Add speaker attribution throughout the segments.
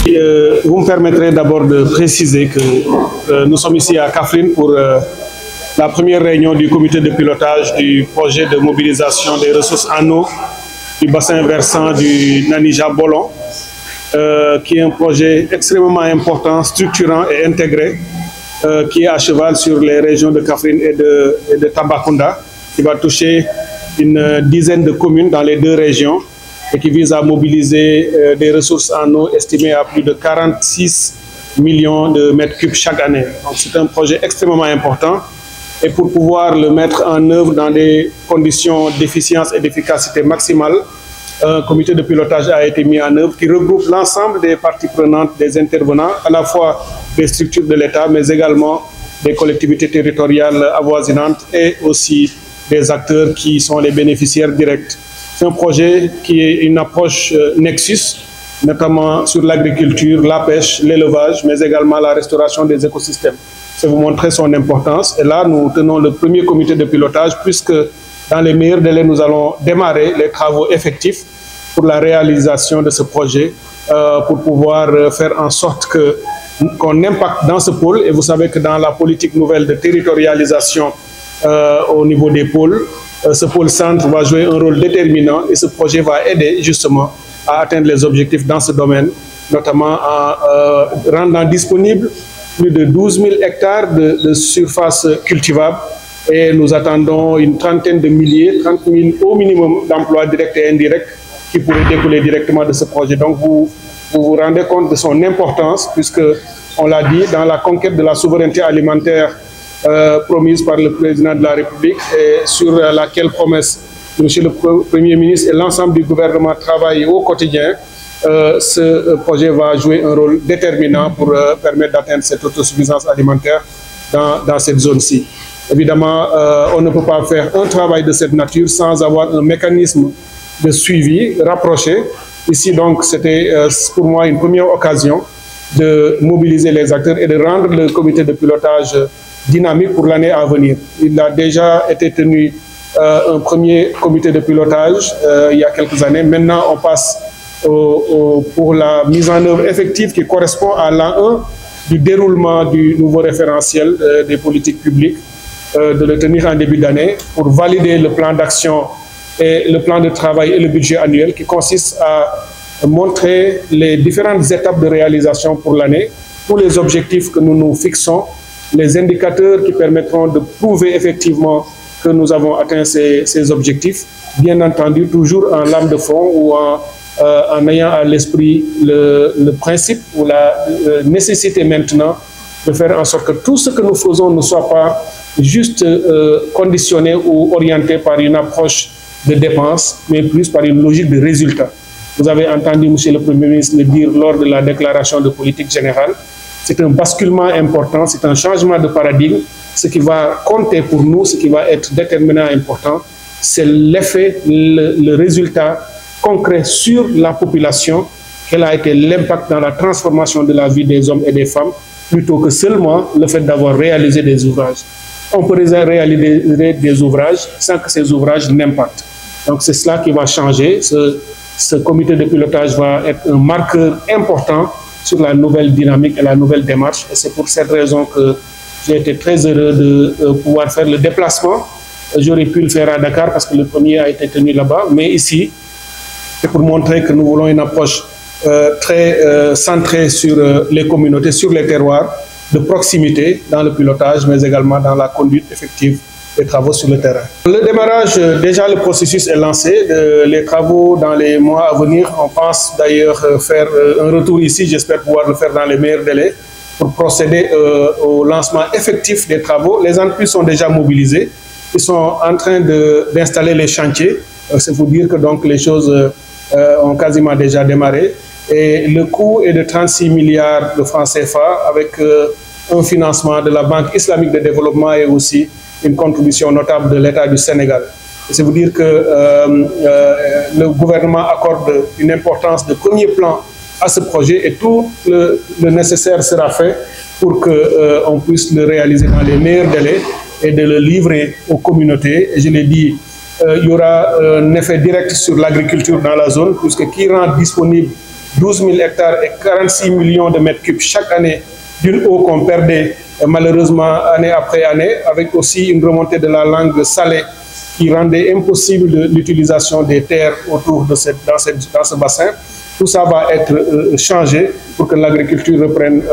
Speaker 1: Oui, vous me permettrez d'abord de préciser que nous sommes ici à Kaffrine pour la première réunion du comité de pilotage du projet de mobilisation des ressources en eau du bassin versant du Nanija-Bolon, qui est un projet extrêmement important, structurant et intégré, qui est à cheval sur les régions de Kaffrine et de Tambacounda, qui va toucher une dizaine de communes dans les deux régions et qui vise à mobiliser des ressources en eau estimées à plus de 46 millions de mètres cubes chaque année. Donc c'est un projet extrêmement important et pour pouvoir le mettre en œuvre dans des conditions d'efficience et d'efficacité maximale, un comité de pilotage a été mis en œuvre qui regroupe l'ensemble des parties prenantes, des intervenants, à la fois des structures de l'État, mais également des collectivités territoriales avoisinantes et aussi des acteurs qui sont les bénéficiaires directs. C'est un projet qui est une approche Nexus, notamment sur l'agriculture, la pêche, l'élevage, mais également la restauration des écosystèmes. Ça vous montrer son importance. Et là, nous tenons le premier comité de pilotage puisque dans les meilleurs délais, nous allons démarrer les travaux effectifs pour la réalisation de ce projet, pour pouvoir faire en sorte qu'on impacte dans ce pôle. Et vous savez que dans la politique nouvelle de territorialisation au niveau des pôles, ce pôle centre va jouer un rôle déterminant et ce projet va aider justement à atteindre les objectifs dans ce domaine, notamment en rendant disponible plus de 12 000 hectares de surface cultivable et nous attendons une trentaine de milliers, 30 000 au minimum d'emplois directs et indirects qui pourraient découler directement de ce projet. Donc vous vous rendez compte de son importance puisque, on l'a dit, dans la conquête de la souveraineté alimentaire promise par le président de la République et sur laquelle promesse Monsieur le Premier ministre et l'ensemble du gouvernement travaillent au quotidien, ce projet va jouer un rôle déterminant pour permettre d'atteindre cette autosuffisance alimentaire dans cette zone-ci. Évidemment, on ne peut pas faire un travail de cette nature sans avoir un mécanisme de suivi rapproché. Ici, donc, c'était pour moi une première occasion de mobiliser les acteurs et de rendre le comité de pilotage dynamique pour l'année à venir. Il a déjà été tenu un premier comité de pilotage il y a quelques années. Maintenant, on passe pour la mise en œuvre effective qui correspond à l'an 1 du déroulement du nouveau référentiel des politiques publiques, de le tenir en début d'année pour valider le plan d'action et le plan de travail et le budget annuel qui consiste à montrer les différentes étapes de réalisation pour l'année, tous les objectifs que nous nous fixons, les indicateurs qui permettront de prouver effectivement que nous avons atteint ces objectifs, bien entendu toujours en lame de fond ou en ayant à l'esprit le principe ou la nécessité maintenant de faire en sorte que tout ce que nous faisons ne soit pas juste conditionné ou orienté par une approche de dépenses, mais plus par une logique de résultat. Vous avez entendu Monsieur le Premier ministre le dire lors de la déclaration de politique générale. C'est un basculement important, c'est un changement de paradigme. Ce qui va compter pour nous, ce qui va être déterminant et important, c'est l'effet, le résultat concret sur la population, quel a été l'impact dans la transformation de la vie des hommes et des femmes, plutôt que seulement le fait d'avoir réalisé des ouvrages. On peut réaliser des ouvrages sans que ces ouvrages n'impactent. Donc c'est cela qui va changer. Ce comité de pilotage va être un marqueur important sur la nouvelle dynamique et la nouvelle démarche. Et c'est pour cette raison que j'ai été très heureux de pouvoir faire le déplacement. J'aurais pu le faire à Dakar parce que le premier a été tenu là-bas. Mais ici, c'est pour montrer que nous voulons une approche très centrée sur les communautés, sur les terroirs, de proximité dans le pilotage, mais également dans la conduite effective des travaux sur le terrain. Le démarrage, déjà le processus est lancé. Les travaux dans les mois à venir, on pense d'ailleurs faire un retour ici, j'espère pouvoir le faire dans les meilleurs délais, pour procéder au lancement effectif des travaux. Les entreprises sont déjà mobilisées, ils sont en train d'installer les chantiers. C'est pour dire que donc les choses ont quasiment déjà démarré. Et le coût est de 36 milliards de francs CFA avec un financement de la Banque islamique de développement et aussi une contribution notable de l'État du Sénégal. C'est vous dire que le gouvernement accorde une importance de premier plan à ce projet et tout le nécessaire sera fait pour qu'on puisse le réaliser dans les meilleurs délais et de le livrer aux communautés. Et je l'ai dit, il y aura un effet direct sur l'agriculture dans la zone, puisque qui rend disponible 12 000 hectares et 46 millions de mètres cubes chaque année d'une eau qu'on perdait malheureusement année après année, avec aussi une remontée de la langue salée qui rendait impossible l'utilisation des terres autour de dans ce bassin. Tout ça va être changé pour que l'agriculture reprenne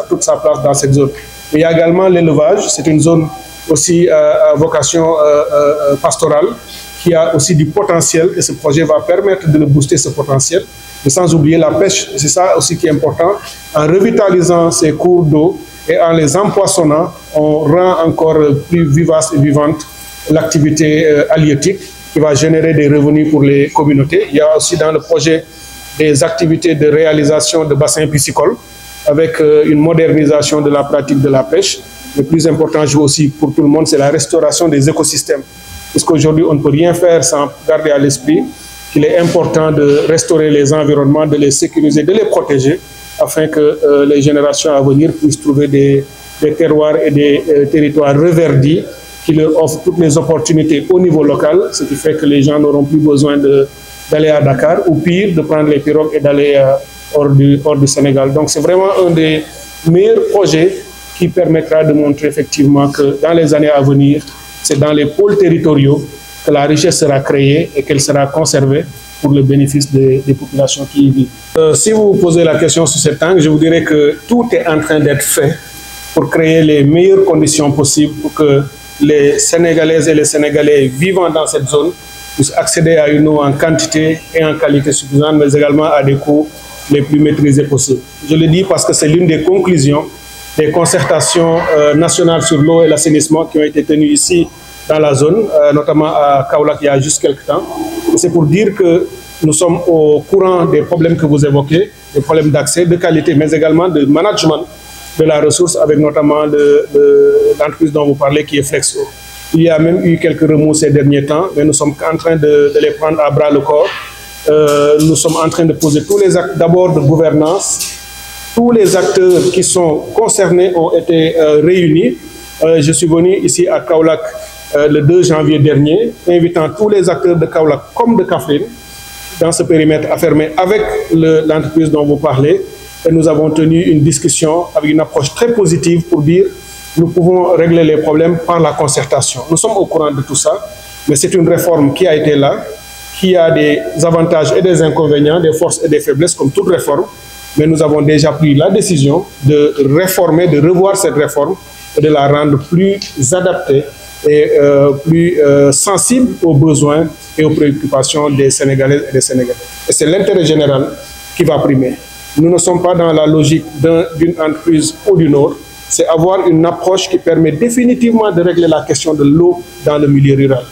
Speaker 1: toute sa place dans cette zone. Il y a également l'élevage, c'est une zone aussi à vocation pastorale qui a aussi du potentiel et ce projet va permettre de booster ce potentiel. Et sans oublier la pêche, c'est ça aussi qui est important. En revitalisant ces cours d'eau et en les empoisonnant, on rend encore plus vivace et vivante l'activité halieutique qui va générer des revenus pour les communautés. Il y a aussi dans le projet des activités de réalisation de bassins piscicoles avec une modernisation de la pratique de la pêche. Le plus important aussi pour tout le monde, c'est la restauration des écosystèmes. Parce qu'aujourd'hui, on ne peut rien faire sans garder à l'esprit qu'il est important de restaurer les environnements, de les sécuriser, de les protéger, afin que les générations à venir puissent trouver des terroirs et des territoires reverdis qui leur offrent toutes les opportunités au niveau local, ce qui fait que les gens n'auront plus besoin d'aller à Dakar, ou pire, de prendre les pirogues et d'aller hors du Sénégal. Donc c'est vraiment un des meilleurs projets qui permettra de montrer effectivement que dans les années à venir, c'est dans les pôles territoriaux que la richesse sera créée et qu'elle sera conservée pour le bénéfice des populations qui y vivent. Si vous posez la question sur cet angle, je vous dirais que tout est en train d'être fait pour créer les meilleures conditions possibles pour que les Sénégalaises et les Sénégalais vivant dans cette zone puissent accéder à une eau en quantité et en qualité suffisante, mais également à des coûts les plus maîtrisés possibles. Je le dis parce que c'est l'une des conclusions des concertations nationales sur l'eau et l'assainissement qui ont été tenues ici dans la zone, notamment à Kaolack il y a juste quelques temps. C'est pour dire que nous sommes au courant des problèmes que vous évoquez, des problèmes d'accès, de qualité, mais également de management de la ressource, avec notamment l'entreprise dont vous parlez qui est Flexo. Il y a même eu quelques remous ces derniers temps, mais nous sommes en train de les prendre à bras le corps. Nous sommes en train de poser tous les actes d'abord de gouvernance. Tous les acteurs qui sont concernés ont été réunis. Je suis venu ici à Kaolack le 2 janvier dernier, invitant tous les acteurs de Kaolack comme de Kaffrine dans ce périmètre à fermer avec l'entreprise dont vous parlez. Et nous avons tenu une discussion avec une approche très positive pour dire nous pouvons régler les problèmes par la concertation. Nous sommes au courant de tout ça, mais c'est une réforme qui a été là, qui a des avantages et des inconvénients, des forces et des faiblesses comme toute réforme. Mais nous avons déjà pris la décision de réformer, de revoir cette réforme et de la rendre plus adaptée et plus sensible aux besoins et aux préoccupations des Sénégalaises et des Sénégalais. Et c'est l'intérêt général qui va primer. Nous ne sommes pas dans la logique d'une entreprise ou d'une autre. C'est avoir une approche qui permet définitivement de régler la question de l'eau dans le milieu rural.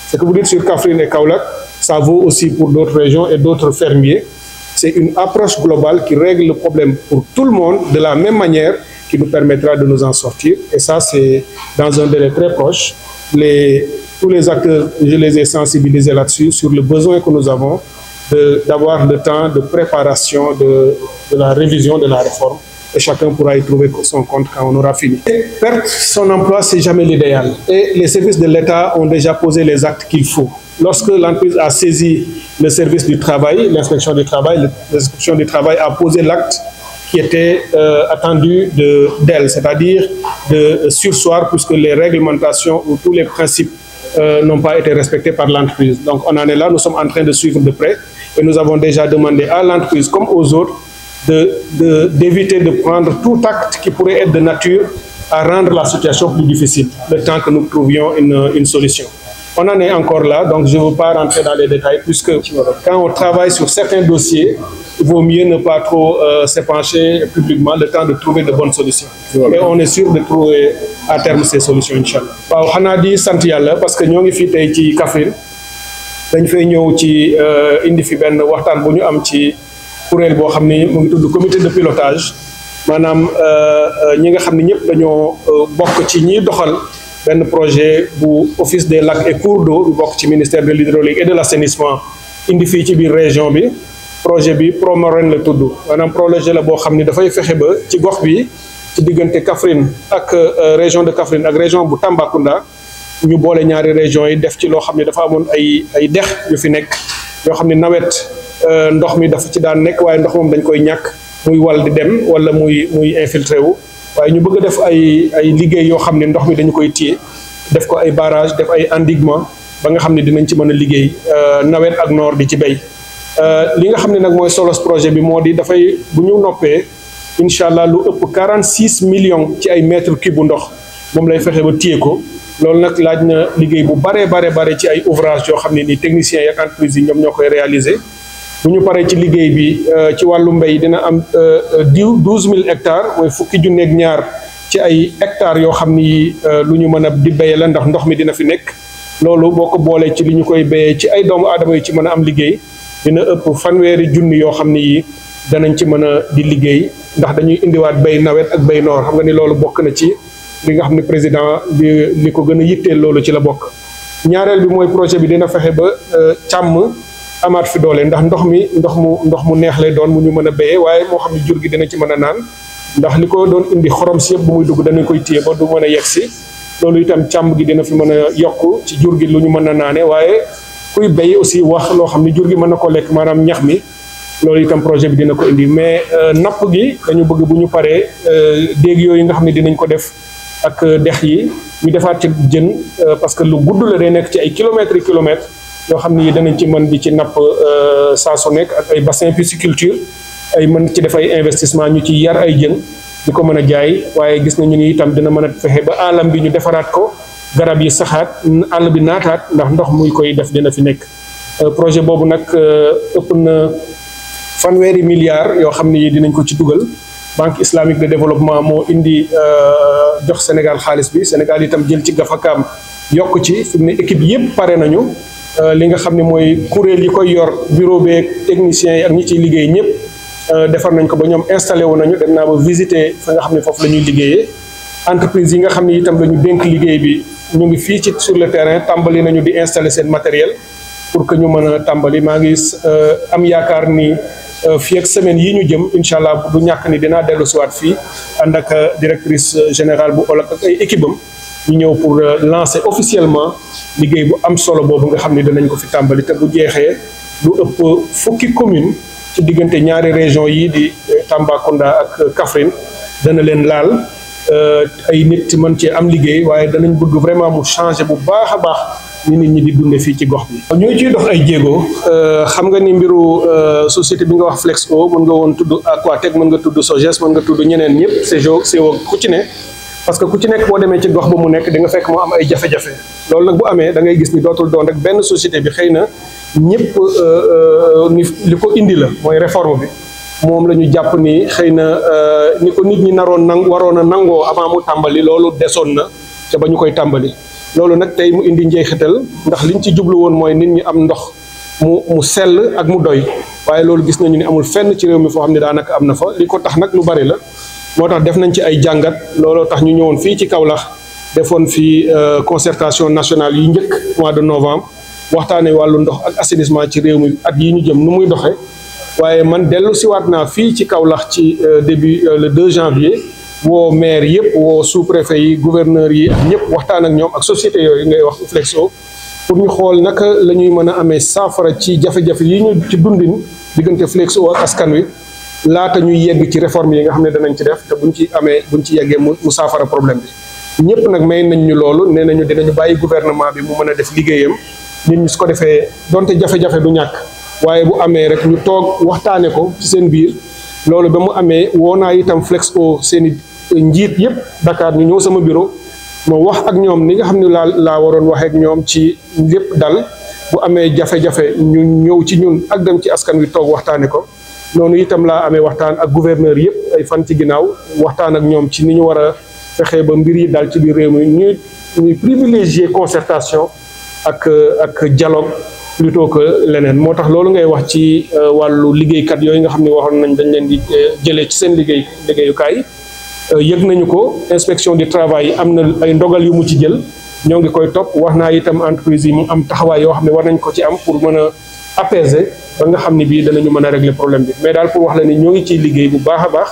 Speaker 1: Ce que vous dites sur Kaffrine et Kaolack, ça vaut aussi pour d'autres régions et d'autres fermiers. C'est une approche globale qui règle le problème pour tout le monde de la même manière qui nous permettra de nous en sortir. Et ça, c'est dans un délai très proche. Tous les acteurs, je les ai sensibilisés là-dessus, sur le besoin que nous avons d'avoir le temps de préparation de la révision de la réforme. Et chacun pourra y trouver son compte quand on aura fini. Perdre son emploi, c'est jamais l'idéal. Et les services de l'État ont déjà posé les actes qu'il faut. Lorsque l'entreprise a saisi le service du travail, l'inspection du travail a posé l'acte qui était attendu d'elle, c'est-à-dire de surseoir puisque les réglementations ou tous les principes n'ont pas été respectés par l'entreprise. Donc on en est là, nous sommes en train de suivre de près et nous avons déjà demandé à l'entreprise comme aux autres d'éviter de prendre tout acte qui pourrait être de nature à rendre la situation plus difficile, le temps que nous trouvions une solution. On en est encore là, donc je ne veux pas rentrer dans les détails, puisque quand on travaille sur certains dossiers, il vaut mieux ne pas trop s'épancher publiquement le temps de trouver de bonnes solutions. Et on est sûr de trouver à terme ces solutions, Inch'Allah. Waaw xanaa di sant Yàlla parce que ñoo ngi fii tey ci Kaffrine dañ fay ñëw ci indi fi benn waxtaan bu ñu am ci kuréel boo xam ni mu ngi tudd comité de pilotage maanaam ñi nga xam ne ñëpp dañoo bokk ci ñiy doxal benn projet bu office des lacs et cours d'eau bu bokk ci ministère de l'hydraulique et de l'assainissement indi fii ci biir région bi projet bi Promoren la tudd maanaam projet la boo xam ni dafay fexe ba ci gox bi ci diggante Kaffrine ak région de Kaffrine ak région bu Tambacounda ñu boole ñaari régions yi def ci loo xam ne dafa amoon ay dex yu fi nekk yoo xam ne nawet ndox mi dafa ci daan nekk waaye ndox moom dañ koy ñàkk muy wal di dem wala muy infiltré wu waaye ñu bëgg a def ay liggéey yoo xam ne ndox mi dañu koy téye def ko ay barrage def ay endiguement ba nga xam ne dinañ ci mën a liggéey nawet ak noor di ci béy li nga xam ne nag mooy solos projet bi moo di dafay bu ñu noppee incha allah lu ëpp 46 millions ci ay mètres cube bu ndox moom lay fexe ba téye ko loolu nag laaj na liggéey bu bare ci ay ouvrage yoo xam ne ni techniciens yi ak entreprises yi ñoom ñoo koy réaliser bu ñu paree ci liggéey bi ci wàllu mbéy dina am 12000 hectares mooy fukki junni ak ñaar ci ay hectares yoo xam ni lu ñu mën a di béye la ndax ndox mi dina fi nekk loolu boo ko boolee ci li ñu koy béyee ci ay doomu aadama yi ci mën a am liggéey dina ëpp 1,000 junni yoo xam ni danañ ci mën a di liggéey ndax dañuy indiwaat béy nawet ak béy noor xam nga ni loolu bokk na ci li nga xam ne président bi li ko gën a yitteel loolu ci la bokk ñaareel bi mooy projet bi dina fexe ba càmm amaat fi doole ndax ndox mu neex lay doon mu ñu mën a béyee waaye moo xam ne jur gi dina ci mën a naan ndax li ko doon indi xorom si yëpp bu muy dugg danañ koy téye ba du mën a yegg si loolu itam càmm gi dina fi mën a yokk ci jur gi lu ñu mën a naane waaye kuy béy aussi wax loo xam ne jur gi mën na ko lekk maanaam ñax mi loolu itam projet bi dina ko indi mais napp gi dañu bëgg bu ñu paree déeg yooyu nga xam ne dinañ ko def ak dex yi ñu defaat ci jën parce que lu gudd la day nekk ci ay kilomètres yoo xam ni danañ ci mën di ci napp saa su nekk ak ay bassin pisciculture ay mën ci def ay investissement ñu ci yar ay jën di ko mën a jaay waaye gis nañu ni itam dina mën a fexe ba alam bi ñu defaraat ko garab yi saxaat àll bi naataat ndax ndox muy koy def dina fi nekk projet boobu nag ëpp na 1,000 milliards yoo xam ni dinañ ko ci dugal banque islamique de développement moo indi jox Sénégal xaalis bi Sénégal itam jël ci gafakaam yokk ci fi mu ne équipe yëpp pare nañu li nga xam ne mooy kuréel yi koy yor bureau beeg techniciens yi ak ñi ciy liggéey ñëpp defar nañ ko ba ñoom installé wu nañu dem naa ba visiter fa nga xam ne foofu la ñuy liggéeyee entreprise yi nga xam ne itam la ñu dénk liggéey bi ñu ngi fii ci sur le terrain tàmbali nañu di installer seen matériel pour que ñu mën a tàmbali maa ngi am yaakaar ni fii ak semaine yi ñu jëm incha allah du ñàkk ni dinaa dellu siwaat fii ànd ak directrice générale bu OLAC ak ay équipe am ñu ñëw pour lancer officiellement liggéey bu am solo boobu nga xam ne danañ ko fi tàmbali te bu jeexee lu ëpp fukki commune ci diggante ñaari région yi di Tambacounda ak Kaffrine dana leen laal ay nit mën cee am liggéey waaye danañ bëgg vraiment mu changer bu baax a baax ni nit ñi di dunde fii ci gox bi. ñu ngi ciy dox ay jéego xam nga ni mbiru société bi nga wax Flexo mën nga woon tudd Aquatech mën nga tudd Soges mën nga tudd ñeneen ñëpp CO ku ci ne parce que ku ci nekk boo demee ci gox ba mu nekk di nga fekk moo am ay jafe-jafe loolu nag bu amee da ngay gis ni dootul doon rek benn société bi xëy na ñëpp li ko indi la mooy réforme bi moom la ñu jàpp ni xëy na ni ko nit ñi waroon a nangoo avant mu tàmbali loolu desoon na ca ba ñu koy tàmbali. loolu nag tey mu indi njeexital ndax liñ ci jublu woon mooy nit ñi am ndox mu sell ak mu doy waaye loolu gis nañu ni amul fenn ci réew mi foo xam ne daanaka am na fa li ko tax nag lu bari la moo tax def nañ ci ay jàngat looloo tax ñu ñëwoon fii ci Kaolack defoon fii concertation nationale yi njëkk mois de novembre waxtaanee wàllu ndox ak assainissement ci réew mi at yi ñu jëm nu muy doxee waaye man dellu siwaat naa fii ci Kaolack ci début le 2 janvier woo maire yëpp woo sous-préfet yi gouverneur yi ak ñëpp waxtaan ak ñoom ak société yooyu ngay wax Flexo pour ñu xool naka la ñuy mën a amee saafara ci jafe-jafe yi ñu ci dundin diggante Flexo ak askan wi laata ñuy yegg ci réforme yi nga xam ne danañ ci def te buñ ci yeggee mu saafara problème bi ñëpp nag may nañ ñu loolu nee nañu dinañu bàyyi gouvernement bi mu mën a def liggéeyam nit ñi su ko defee donte jafe-jafe du ñàkk waaye bu amee rek ñu toog waxtaane ko ci seen biir loolu ba mu amee woo naa itam Flexo seeni njiit yëpp Dakar ñu ñëw sama bureau ma wax ak ñoom ni nga xam ne laa waroon waxee ak ñoom ci lépp dal bu amee jafe-jafe ñu ñëw ci ñun ak dem ci askan wi toog waxtaane ko noonu itam laa amee waxtaan ak gouverneur yëpp ay fan ci ginnaaw waxtaan ak ñoom ci ni ñu war a fexee ba mbir yi dal ci biir réew mi ñuy privilégier concertation ak dialogue plutôt que leneen moo tax loolu ngay wax ci wàllu liggéeykat yooyu nga xam ne waxoon nañ dañ leen di jëlee ci seen liggéeyukaay yëg nañu ko inspection du travail am na ay ndogal yu mu ci jël ñoo ngi koy topp wax naa itam entreprise yi mu am taxawaay yoo xam ne war nañ ko ci am pour mën a apaiser ba nga xam ne bii danañu mën a régler problème bi mais daal pour wax la ni ñoo ngi ciy liggéey bu baax a baax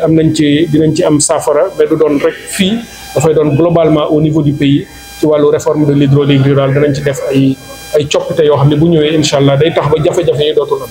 Speaker 1: dinañ ci am saafara mais du doon rek fii dafay doon globalement au niveau du pays ci wàllu réforme de l'hydraulique rurale danañ ci def ay coppite yoo xam ne bu ñëwee incha allah day tax ba jafe-jafe yi dootul am